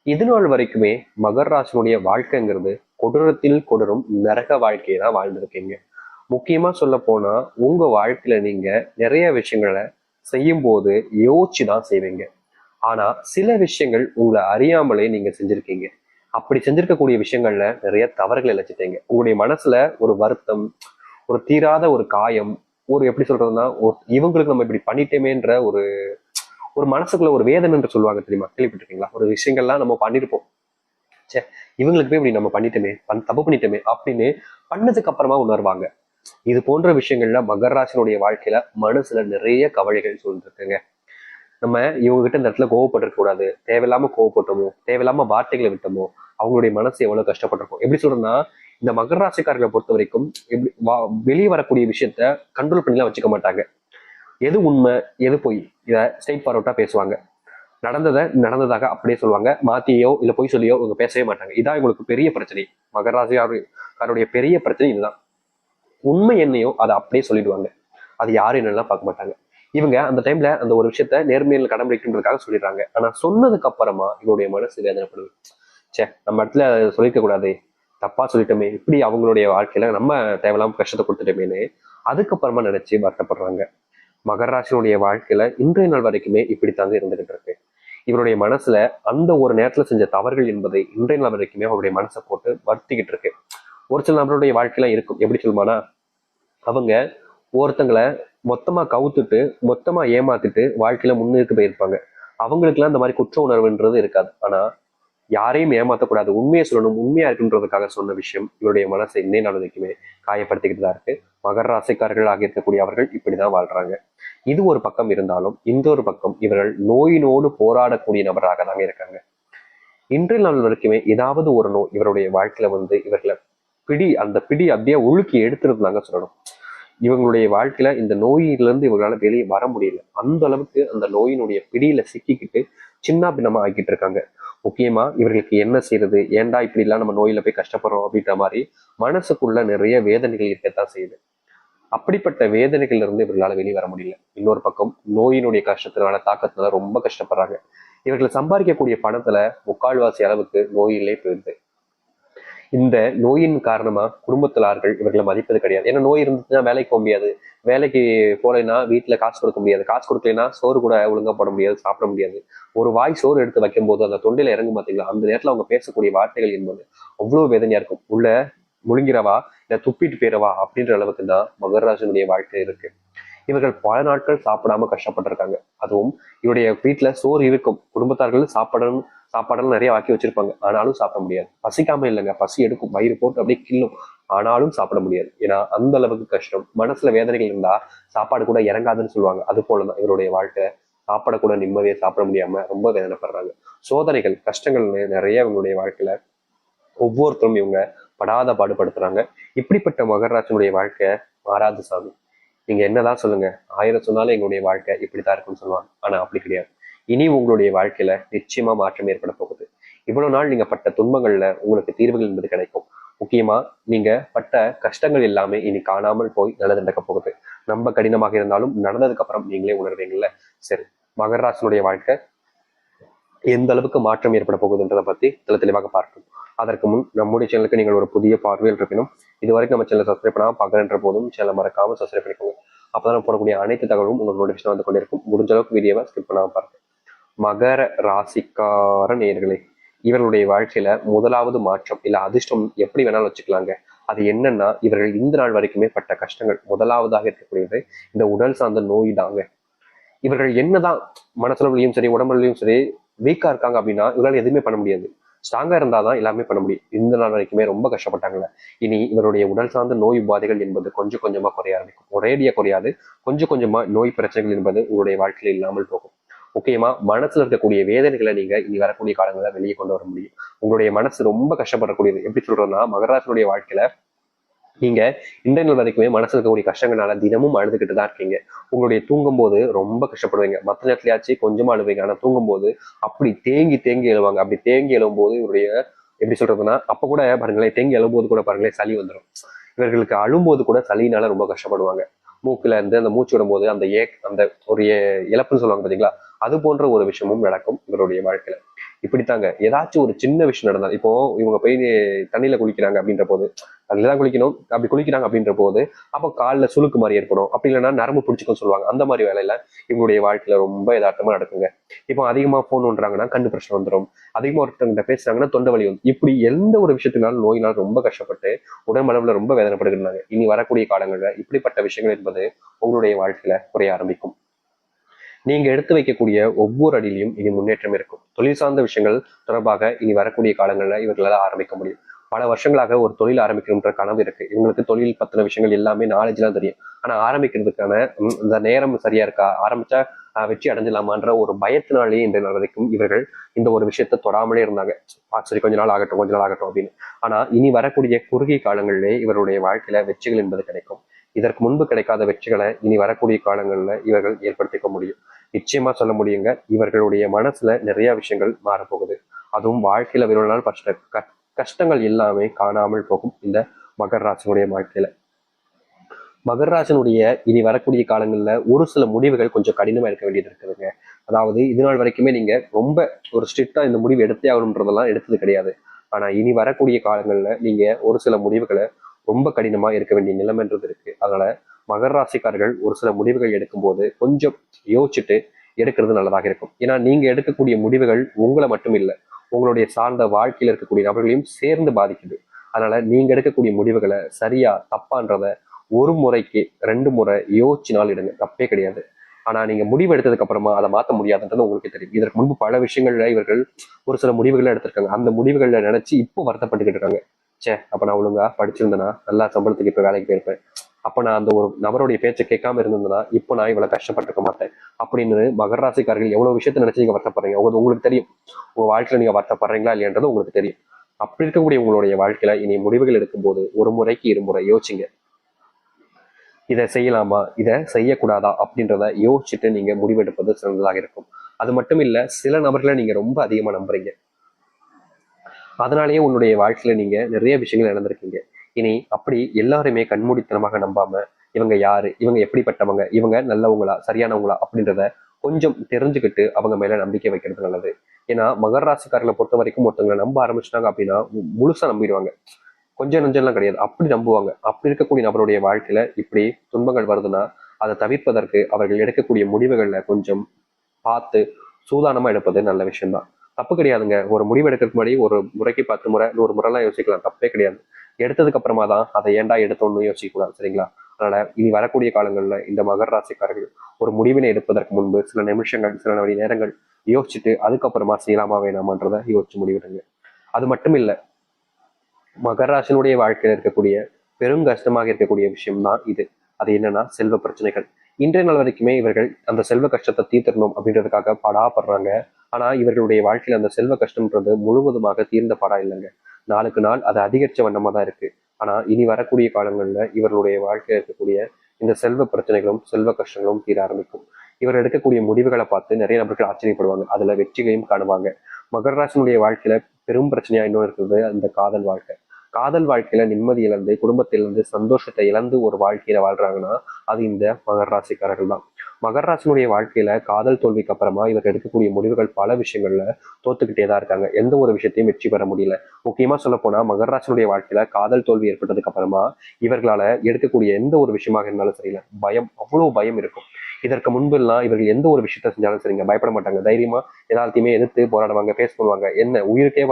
இது நாள் வரைக்குமே மகர ராசினுடைய வாழ்க்கைங்கிறது கொடூரத்தில் கொடூரம் நரக வாழ்க்கையை தான் வாழ்ந்திருக்கீங்க. முக்கியமா சொல்ல போனா உங்க வாழ்க்கையில நீங்க நிறைய விஷயங்களை செய்யும் போது யோசிச்சுதான் செய்வீங்க. ஆனா சில விஷயங்கள் உங்களை அறியாமலே நீங்க செஞ்சிருக்கீங்க. அப்படி செஞ்சிருக்கக்கூடிய விஷயங்கள்ல நிறைய தவறுகள் இழைச்சிட்டீங்க. உங்களுடைய மனசுல ஒரு வருத்தம், ஒரு தீராத ஒரு காயம், ஒரு எப்படி சொல்றதுன்னா இவங்களுக்கு நம்ம இப்படி பண்ணிட்டோமேன்ற ஒரு ஒரு மனசுக்குள்ள ஒரு வேதனை என்று சொல்லுவாங்க தெரியுமா? கேள்விப்பட்டிருக்கீங்களா? ஒரு விஷயங்கள்லாம் நம்ம பண்ணிருப்போம். சே, இவங்களுக்கு போய் இப்படி நம்ம பண்ணிட்டோமே, தப்பு பண்ணிட்டோமே அப்படின்னு பண்ணதுக்கு அப்புறமா உணர்வாங்க. இது போன்ற விஷயங்கள்ல மகர ராசினுடைய வாழ்க்கையில மனசுல நிறைய கவலைகள் சூழ்ந்திருக்குங்க. நம்ம இவங்க கிட்ட இந்த இடத்துல கோவப்பட்டிருக்க கூடாது, தேவையில்லாம கோவப்பட்டோமோ, தேவையில்லாம வார்த்தைகளை விட்டோமோ, அவங்களுடைய மனசு எவ்வளவு கஷ்டப்பட்டிருக்கும். எப்படி சொல்றேன்னா, இந்த மகர ராசிக்காரர்களை பொறுத்த வரைக்கும் எப்படி வெளியே வரக்கூடிய விஷயத்த கண்ட்ரோல் பண்ணிலாம் வச்சுக்க மாட்டாங்க. எது உண்மை, எது பொய், இதை ஸ்ட்ரைட் ஃபார்வர்டா பேசுவாங்க. நடந்ததை நடந்ததாக அப்படியே சொல்லுவாங்க. மாத்தியோ இல்ல பொய் சொல்லியோ இவங்க பேசவே மாட்டாங்க. இதான் இவங்களுக்கு பெரிய பிரச்சனை. மகர ராசிக்காருடைய பெரிய பிரச்சனை இதுதான். உண்மை என்னையோ அதை அப்படியே சொல்லிடுவாங்க. அது யாரும் என்னெல்லாம் பார்க்க மாட்டாங்க. இவங்க அந்த டைம்ல அந்த ஒரு விஷயத்த நேர்மையில் கடைபிடிக்கின்றதுக்காக சொல்லிடுறாங்க. ஆனா சொன்னதுக்கு அப்புறமா இவருடைய மனசு வேதனைப்படுது. சே, நம்ம இடத்துல சொல்லிக்க கூடாது, தப்பா சொல்லிட்டோமே, இப்படி அவங்களுடைய வாழ்க்கையில நம்ம தேவையில்லாம கஷ்டத்தை கொடுத்துட்டோமேன்னு அதுக்கப்புறமா நினைச்சு வருத்தப்படுறாங்க. மகர ராசினுடைய வாழ்க்கையில இன்றைய நாள் வரைக்குமே இப்படித்தாங்க இருந்துகிட்டு இருக்கு. இவருடைய மனசுல அந்த ஒரு நேரத்துல செஞ்ச தவறுகள் என்பதை இன்றைய நாள் வரைக்குமே அவருடைய மனசை போட்டு வருத்திக்கிட்டு இருக்கு. ஒரு சில நபருடைய வாழ்க்கையெல்லாம் இருக்கும். எப்படி சொல்லுமானா, அவங்க ஒருத்தங்களை மொத்தமா கவுத்துட்டு மொத்தமா ஏமாத்திட்டு வாழ்க்கையில முன்னுக்கு போயிருப்பாங்க. அவங்களுக்கு எல்லாம் இந்த மாதிரி குற்ற உணர்வுன்றது இருக்காது. ஆனா யாரையும் ஏமாத்தக்கூடாது, உண்மையை சொல்லணும், உண்மையா இருக்குன்றதுக்காக சொன்ன விஷயம் இவருடைய மனசை இன்னை நாள் வரைக்குமே காயப்படுத்திக்கிட்டு தான் இருக்கு. மகர ராசிக்காரர்கள் ஆகி இருக்கக்கூடிய அவர்கள் இப்படிதான் வாழ்றாங்க. இது ஒரு பக்கம் இருந்தாலும் இந்த ஒரு பக்கம் இவர்கள் நோயினோடு போராடக்கூடிய நபராக தாங்க இருக்காங்க. இன்றைய நாள் வரைக்குமே ஏதாவது ஒரு நோய் இவருடைய வாழ்க்கையில இவர்களை அந்த பிடி அப்படியே உழுக்கி எடுத்துருந்தாங்க சொல்லணும். இவங்களுடைய வாழ்க்கையில இந்த நோயிலிருந்து இவங்களால வெளியே வர முடியல. அந்த அளவுக்கு அந்த நோயினுடைய பிடியில சிக்கிக்கிட்டு சின்ன பின்னமா ஆக்கிட்டு இருக்காங்க. முக்கியமா இவர்களுக்கு என்ன செய்யறது, ஏன்டா இப்படி எல்லாம் நம்ம நோயில போய் கஷ்டப்படுறோம் அப்படின்ற மாதிரி மனசுக்குள்ள நிறைய வேதனைகள் இருக்கத்தான் செய்யுது. அப்படிப்பட்ட வேதனைகள்ல இருந்து இவர்களால வெளியே வர முடியல. இன்னொரு பக்கம் நோயினுடைய கஷ்டத்தினால தாக்கத்தினால ரொம்ப கஷ்டப்படுறாங்க. இவர்கள் சம்பாதிக்கக்கூடிய பணத்துல முக்கால்வாசி அளவுக்கு நோயிலே போயிடுது. இந்த நோயின் காரணமா குடும்பத்தில் ஆட்கள் இவர்களை மதிப்பது கிடையாது. ஏன்னா நோய் இருந்துச்சுன்னா வேலைக்கு போக முடியாது, வேலைக்கு போலைன்னா வீட்டுல காசு கொடுக்க முடியாது, காசு கொடுக்கலைன்னா சோறு கூட ஒழுங்கா போட முடியாது, சாப்பிட முடியாது. ஒரு வாய் சோறு எடுத்து வைக்கும் போது அந்த தொண்டையில இறங்கும் பாத்தீங்களா, அந்த நேரத்துல அவங்க பேசக்கூடிய வார்த்தைகள் என்பது அவ்வளவு வேதனையா இருக்கும். உள்ள முழுங்கிறவா இல்ல துப்பிட்டு போயிடவா அப்படின்ற அளவுக்கு தான் மகராஜனுடைய வாழ்க்கை இருக்கு. இவர்கள் பல நாட்கள் சாப்பிடாம கஷ்டப்பட்டிருக்காங்க. அதுவும் இவருடைய வீட்டுல சோறு இருக்கும், குடும்பத்தார்கள் சாப்பாடெல்லாம் நிறைய ஆக்கி வச்சிருப்பாங்க, ஆனாலும் சாப்பிட முடியாது. பசிக்காம இல்லைங்க, பசி எடுக்கும், வயிறு போட்டு அப்படியே கிள்ளும், ஆனாலும் சாப்பிட முடியாது. ஏன்னா அந்த அளவுக்கு கஷ்டம். மனசுல வேதனைகள் இருந்தா சாப்பாடு கூட இறங்காதுன்னு சொல்லுவாங்க. அது போலதான் இவருடைய வாழ்க்கை. சாப்பாட கூட நிம்மதியை சாப்பிட முடியாம ரொம்ப வேதனைப்படுறாங்க. சோதனைகள் கஷ்டங்கள்னு நிறைய இவங்களுடைய வாழ்க்கையில ஒவ்வொருத்தரும் இவங்க படாத பாடுபடுத்துறாங்க. இப்படிப்பட்ட மகராஜனுடைய வாழ்க்கை மாறாது சாமி. நீங்க என்னதான் சொல்லுங்க, 1000 சொன்னாலும் எங்களுடைய வாழ்க்கை இப்படித்தான் இருக்குன்னு சொல்லுவாங்க. ஆனா அப்படி கிடையாது. இனி உங்களுடைய வாழ்க்கையில நிச்சயமா மாற்றம் ஏற்பட போகுது. இவ்வளவு நாள் நீங்க பட்ட துன்பங்கள்ல உங்களுக்கு தீர்வுகள் என்பது கிடைக்கும். முக்கியமா நீங்க பட்ட கஷ்டங்கள் எல்லாமே இனி காணாமல் போய் நல்லது நடக்க போகுது. ரொம்ப கடினமாக இருந்தாலும் நடந்ததுக்கு அப்புறம் நீங்களே உணர்வீங்கல்ல. சரி, மகராசனுடைய வாழ்க்கை எந்த அளவுக்கு மாற்றம் ஏற்பட போகுதுன்றதை பத்தி தெளிவாக பார்க்கணும். அதற்கு முன் நம்முடைய சேனலுக்கு நீங்கள் ஒரு புதிய பார்வையில் இருப்பினும் இதுவரைக்கும் நம்ம சேனல் சப்ஸ்கிரைப் பண்ணாமல் பார்க்குறன்ற போதும் சேனலை மறக்காம சப்ஸ்கிரைப் பண்ணிக்கோங்க. அப்பதான் போடக்கூடிய அனைத்து தகவலும் உங்களுக்கு நோட்டிஃபிகேஷன் வந்து கொண்டிருக்கும். முடிஞ்ச அளவுக்கு வீடியோவை ஸ்கிப் பண்ணாம பாருங்க. மகர ராசிக்கார நேயர்களே, இவர்களுடைய வாழ்க்கையில முதலாவது மாற்றம் இல்ல அதிர்ஷ்டம் எப்படி வேணாலும் வச்சுக்கலாங்க. அது என்னன்னா, இவர்கள் இந்த நாள் வரைக்குமே பட்ட கஷ்டங்கள். முதலாவதாக இருக்கக்கூடியது இந்த உடல் சார்ந்த நோய் தாங்க. இவர்கள் என்னதான் மனசுலயும் சரி உடம்புலையும் சரி வீக்கா இருக்காங்க அப்படின்னா இவரால் எதுவுமே பண்ண முடியாது. ஸ்ட்ராங்கா இருந்தாதான் எல்லாமே பண்ண முடியும். இந்த நாள் வரைக்குமே ரொம்ப கஷ்டப்பட்டாங்கல்ல. இனி இவருடைய உடல் சார்ந்த நோய் உபாதைகள் என்பது கொஞ்சம் கொஞ்சமா குறைய ஆரம்பிக்கும். ஒரேடியா குறையாது, கொஞ்சம் கொஞ்சமா நோய் பிரச்சனைகள் என்பது உங்களுடைய வாழ்க்கையில இல்லாமல் போகும். முக்கியமா மனசுல இருக்கக்கூடிய வேதனைகளை நீங்க இனி வரக்கூடிய காலங்களில வெளியே கொண்டு வர முடியும். உங்களுடைய மனசு ரொம்ப கஷ்டப்படக்கூடியது. எப்படி சொல்றதுன்னா, மகராசனுடைய வாழ்க்கையில நீங்க இன்றைய நாள் வரைக்குமே மனசுல இருக்கக்கூடிய கஷ்டங்களால தினமும் அழுதுகிட்டு தான் இருக்கீங்க. உங்களுடைய தூங்கும் போது ரொம்ப கஷ்டப்படுவீங்க. மற்ற நேரத்துலயாச்சும் கொஞ்சமா அழுவீங்க. ஆனா தூங்கும் போது அப்படி தேங்கி தேங்கி எழுவாங்க. அப்படி தேங்கி எழும் போது இவருடைய எப்படி சொல்றதுன்னா, அப்ப கூட பாருங்களேன், தேங்கி எழும்போது கூட பாருங்களேன் சளி வந்துடும். இவர்களுக்கு அழும்போது கூட சளினால ரொம்ப கஷ்டப்படுவாங்க. மூக்குல இருந்து அந்த மூச்சு விடும்போது அந்த ஒரு இழப்புன்னு சொல்லுவாங்க பாத்தீங்களா, அது போன்ற ஒரு விஷயமும் நடக்கும் இவருடைய வாழ்க்கையில. இப்படித்தாங்க ஏதாச்சும் ஒரு சின்ன விஷயம் நடந்தால், இப்போ இவங்க போய் தண்ணியில குளிக்கிறாங்க அப்படின்ற போது, தண்ணியில தான் குளிக்கணும், அப்படி குளிக்கிறாங்க அப்படின்ற போது அப்போ காலில் சுளுக்கு மாதிரி ஏற்படும், அப்படி இல்லைன்னா நரம்பு பிடிச்சிக்கும் சொல்லுவாங்க. அந்த மாதிரி வேலையில இவங்களுடைய வாழ்க்கையில ரொம்ப யதார்த்தமா நடக்குங்க. இப்போ அதிகமா போன் பண்றாங்கன்னா கண்ணு பிரச்சனை வந்துடும், அதிகமா ஒருத்தவங்க பேசுறாங்கன்னா தொண்டை வலி வந்து, இப்படி எந்த ஒரு விஷயத்தினாலும் நோயினால் ரொம்ப கஷ்டப்பட்டு உடம்பளவுல ரொம்ப வேதனைப்படுகிறாங்க. இனி வரக்கூடிய காலங்களில் இப்படிப்பட்ட விஷயங்கள் என்பது உங்களுடைய வாழ்க்கையில குறைய ஆரம்பிக்கும். நீங்க எடுத்து வைக்கக்கூடிய ஒவ்வொரு அடியிலையும் இனி முன்னேற்றம் இருக்கும். தொழில் சார்ந்த விஷயங்கள் தொடர்பாக இனி வரக்கூடிய காலங்களில் இவர்களால் ஆரம்பிக்க முடியும். பல வருஷங்களாக ஒரு தொழில் ஆரம்பிக்கணுன்ற கனவு இருக்கு. இவங்களுக்கு தொழில் பத்தின விஷயங்கள் எல்லாமே நாலேஜ் எல்லாம் தெரியும். ஆனா ஆரம்பிக்கிறதுக்கான இந்த நேரம் சரியா இருக்கா, ஆரம்பிச்சா வெற்றி அடைஞ்சலாமான்ற ஒரு பயத்தினாலேயே இன்றைய நாள் வரைக்கும் இவர்கள் இந்த ஒரு விஷயத்த தொடாமலே இருந்தாங்க. சரி கொஞ்ச நாள் ஆகட்டும், கொஞ்ச நாள் ஆகட்டும் அப்படின்னு. ஆனா இனி வரக்கூடிய குறுகிய காலங்களிலே இவருடைய வாழ்க்கையில வெற்றிகள் என்பது கிடைக்கும். இதற்கு முன்பு கிடைக்காத வெற்றிகளை இனி வரக்கூடிய காலங்களில் இவர்கள் ஏற்படுத்திக்க முடியும். நிச்சயமா சொல்ல முடியுங்க, இவர்களுடைய மனசுல நிறைய விஷயங்கள் மாறப்போகுது. அதுவும் வாழ்க்கையில இவ்வளவு நாள் கஷ்டங்கள் எல்லாமே காணாமல் போகும் இந்த மகர் ராசினுடைய வாழ்க்கையில. மகர் ராசினுடைய இனி வரக்கூடிய காலங்கள்ல ஒரு சில முடிவுகள் கொஞ்சம் கடினமா இருக்க வேண்டியது இருக்குதுங்க. அதாவது இது நாள் வரைக்குமே நீங்க ரொம்ப ஒரு ஸ்ட்ரிக்டா இந்த முடிவு எடுத்தே ஆகணுன்றதெல்லாம் எடுத்தது கிடையாது. ஆனா இனி வரக்கூடிய காலங்கள்ல நீங்க ஒரு சில முடிவுகளை ரொம்ப கடினமா இருக்க வேண்டிய நிலைமைன்றது இருக்கு. அதனால மகர் ராசிக்காரர்கள் ஒரு சில முடிவுகள் எடுக்கும்போது கொஞ்சம் யோசிச்சுட்டு எடுக்கிறது நல்லதாக இருக்கும். ஏன்னா நீங்க எடுக்கக்கூடிய முடிவுகள் உங்களை மட்டும் இல்லை, உங்களுடைய சார்ந்த வாழ்க்கையில் இருக்கக்கூடிய நபர்களையும் சேர்ந்து பாதிக்குது. அதனால நீங்க எடுக்கக்கூடிய முடிவுகளை சரியா தப்பான்றத ஒரு முறைக்கு 2 முறை யோசிச்சுனால் இடுங்க, தப்பே கிடையாது. ஆனா நீங்க முடிவு எடுத்ததுக்கு அப்புறமா அதை மாற்ற முடியாதுன்றது உங்களுக்கு தெரியும். இதற்கு முன்பு பல விஷயங்கள்ல இவர்கள் ஒரு சில முடிவுகளை எடுத்திருக்காங்க. அந்த முடிவுகளை நினைச்சு இப்போ வருத்தப்பட்டுக்கிட்டு இருக்காங்க. அப்ப நான் ஒழுங்கா படிச்சிருந்தேன்னா நல்லா சம்பளத்துக்கு இப்ப வேலைக்கு போயிருப்பேன், அப்ப நான் அந்த ஒரு நபருடைய பேச்சை கேட்காம இருந்திருந்தேன்னா இப்போ நான் இவ்வளவு கஷ்டப்பட்டிருக்க மாட்டேன் அப்படின்னு மகர ராசிக்காரர்கள் எவ்வளவு விஷயத்த நினைச்சு நீங்க வருத்தப்படுறீங்க உங்களுக்கு தெரியும். உங்க வாழ்க்கையில நீங்க வருத்தப்படுறீங்களா இல்லையன்றது உங்களுக்கு தெரியும். அப்படி இருக்கக்கூடிய உங்களுடைய வாழ்க்கையில இனி முடிவுகள் எடுக்கும்போது ஒரு முறைக்கு இருமுறை யோசிச்சுங்க, இதை செய்யலாமா இதை செய்யக்கூடாதா அப்படின்றத யோசிச்சுட்டு நீங்க முடிவெடுப்பது சிறந்ததாக இருக்கும். அது மட்டும் இல்ல, சில நபர்களை நீங்க ரொம்ப அதிகமா நம்புறீங்க, அதனாலேயே உன்னுடைய வாழ்க்கையில நீங்க நிறைய விஷயங்கள் இழந்திருக்கீங்க. இனி அப்படி எல்லாருமே கண்மூடித்தனமாக நம்பாம இவங்க யாரு, இவங்க எப்படிப்பட்டவங்க, இவங்க நல்லவங்களா சரியானவங்களா அப்படின்றத கொஞ்சம் தெரிஞ்சுக்கிட்டு அவங்க மேல நம்பிக்கை வைக்கிறது நல்லது. ஏன்னா மகர ராசிக்காரர்களை பொறுத்த வரைக்கும் ஒருத்தவங்களை நம்ப ஆரம்பிச்சிட்டாங்க அப்படின்னா முழுசா நம்பிடுவாங்க. கொஞ்சம் நெஞ்சம்லாம் கிடையாது, அப்படி நம்புவாங்க. அப்படி இருக்கக்கூடிய நபருடைய வாழ்க்கையில இப்படி துன்பங்கள் வருதுன்னா அதை தவிர்ப்பதற்கு அவர்கள் எடுக்கக்கூடிய முடிவுகள்ல கொஞ்சம் பார்த்து சூதானமா எடுப்பது நல்ல விஷயம்தான். தப்பு கிடையாதுங்க. ஒரு முடிவு எடுக்கிறதுக்கு முன்னாடி ஒரு முறைக்கு 10 முறை 100 முறைலாம் யோசிக்கலாம், தப்பே கிடையாது. எடுத்ததுக்கு அப்புறமா தான் அதை ஏன்டா எடுத்தோன்னு யோசிக்க கூடாது, சரிங்களா? அதனால இனி வரக்கூடிய காலங்கள்ல இந்த மகர ராசிக்காரர்கள் ஒரு முடிவினை எடுப்பதற்கு முன்பு சில நிமிஷங்கள் சில மணி நேரங்கள் யோசிச்சுட்டு அதுக்கப்புறமா செய்யலாமா வேணாமான்றதை யோசிச்சு முடிவிடுங்க. அது மட்டும் இல்ல, மகராசனுடைய வாழ்க்கையில இருக்கக்கூடிய பெரும் கஷ்டமாக இருக்கக்கூடிய விஷயம் தான் இது. அது என்னன்னா செல்வ பிரச்சனைகள். இன்றைய நாள் வரைக்குமே இவர்கள் அந்த செல்வ கஷ்டத்தை தீர்த்தரணும் அப்படின்றதுக்காக படாப்படுறாங்க. ஆனா இவர்களுடைய வாழ்க்கையில அந்த செல்வ கஷ்டம்ன்றது முழுவதுமாக தீர்ந்த பாடா இல்லைங்க. நாளுக்கு நாள் அது அதிகரிச்ச வண்ணமா தான் இருக்கு. ஆனா இனி வரக்கூடிய காலங்கள்ல இவர்களுடைய வாழ்க்கையில இருக்கக்கூடிய இந்த செல்வ பிரச்சனைகளும் செல்வ கஷ்டங்களும் தீர ஆரம்பிக்கும். இவர் எடுக்கக்கூடிய முடிவுகளை பார்த்து நிறைய நபர்கள் ஆச்சரியப்படுவாங்க, அதுல வெற்றிகளையும் காணுவாங்க. மகராசனுடைய வாழ்க்கையில பெரும் பிரச்சனையா இன்னும் இருக்குது அந்த காதல் வாழ்க்கை. காதல் வாழ்க்கையில நிம்மதி இழந்து குடும்பத்தை இழந்து சந்தோஷத்தை இழந்து ஒரு வாழ்க்கையில வாழ்றாங்கன்னா அது இந்த மகர ராசிக்காரர்கள் தான். மகர ராசினுடைய வாழ்க்கையில காதல் தோல்விக்கு அப்புறமா இவர்கள் எடுக்கக்கூடிய முடிவுகள் பல விஷயங்கள்ல தோத்துக்கிட்டே தான் இருக்காங்க. எந்த ஒரு விஷயத்தையும் வெற்றி பெற முடியல. முக்கியமா சொல்ல போனா மகர ராசினுடைய வாழ்க்கையில காதல் தோல்வி ஏற்பட்டதுக்கு அப்புறமா இவர்களால எடுக்கக்கூடிய எந்த ஒரு விஷயமாக இருந்தாலும் சரியில்லை, பயம், அவ்வளவு பயம் இருக்கும். இதற்கு முன்பு எல்லாம் இவர்கள் எந்த ஒரு விஷயத்த செஞ்சாலும் சரிங்க பயப்பட மாட்டாங்க, தைரியமா எல்லாத்தையுமே எதிர்த்து போராடுவாங்க, பேச பண்ணுவாங்க. என்ன உயிருக்கே